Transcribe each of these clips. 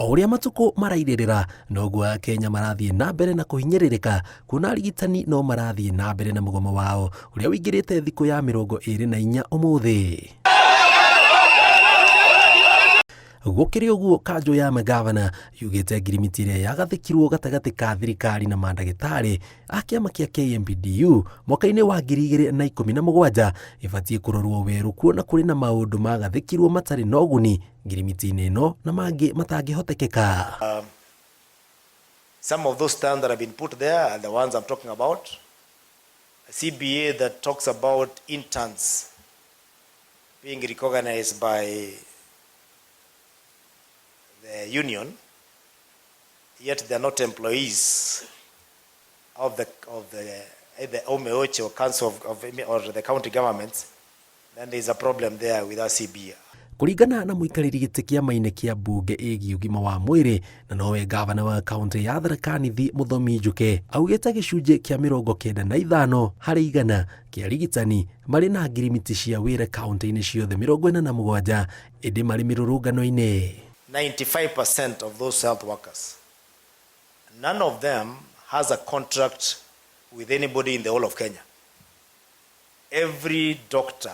O ũrĩa matuko marairĩrĩra noguo Kenya marathiĩ na mbere na kũhinyĩrĩrĩka kuona arigitani no marathiĩ na mbere na mũgomo wao ũrĩa ũingĩrĩte thikũ ya 24 ũmũthĩ. Gũkĩrĩ ũguo Kanjũ ya magabana yugĩte ngirimiti ĩrĩa yagathikĩrwo gatagati ka thirikari na mandagĩtarĩ a kĩama kĩa KMPDU mwaka-inĩ wa 2017 ĩbatiĩ kũrorwo werũ kuona kũrĩ na maũndũ magathikĩrwo matarĩ na ũguni ngirimiti-inĩ ĩno na mangĩ matangĩhotekeka. Some of those terms that have been put there are the ones I'm talking about. A CBA that talks about interns being recognized by the union, yet they are not employees of the either OMH or council or the county governments, then there is a problem there with our CBA. Kũringana na mũikarĩri gĩtĩ kĩama-inĩ kĩa mbunge ĩgiĩ ũgima wa mwĩrĩ na nowe gavana wa kaunti ya Tharaka-Nithi Mũthomi Njuke augĩte gĩcunjĩ kĩa 95 harĩ 100 kĩa arigitani marĩ na ngirimiti cia wĩra kaunti-inĩ ciothe 47 ĩndĩ marĩ mĩrũrũngano-inĩ. 95% of those health workers, none of them has a contract with anybody in the whole of Kenya. Every doctor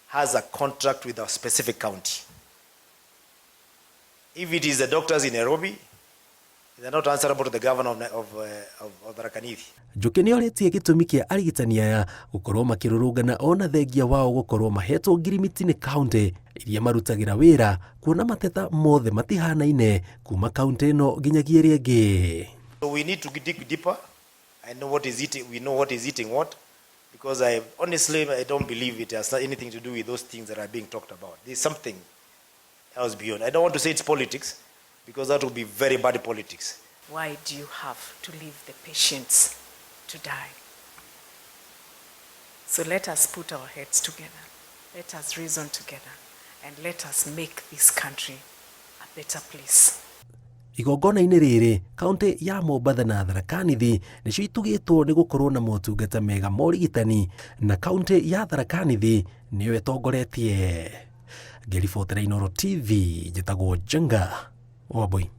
has a contract with a specific county. If it is the doctors in Nairobi, they are not answerable to the governor of Tharaka-Nithi. Njuke nĩ orĩtie gĩtũmi kĩa arigitani aya gũkorwo makĩrũrũngana ona thengia wao gũkorwo mahetwo ngirimiti nĩ kaunti iria marutagĩra wĩra kuona mateta mothe matihanaine kuma kaunti ĩno nginyagia ĩrĩa ĩngĩ. So we need to dig deeper. I know what is eating, we know what is eating what, because I don't believe it has anything to do with those things that are being talked about. There's something else beyond. I don't want to say it's politics because that would be very bad politics. Why do you have to leave the patients to die? So let us put our heads together. Let us reason together and let us make this country a better place. Igongona-inĩ rĩrĩ, kaunti ya Mombatha na Tharaka-Nithi nĩcio itugĩtwo nĩ gũkorwo na motungata mega ma ũrigitani na kaunti ya Tharaka-Nithi nĩyo ĩtongoretie. Ngĩribotera Ĩrorwo TV njĩtagwo Jenga Wambui.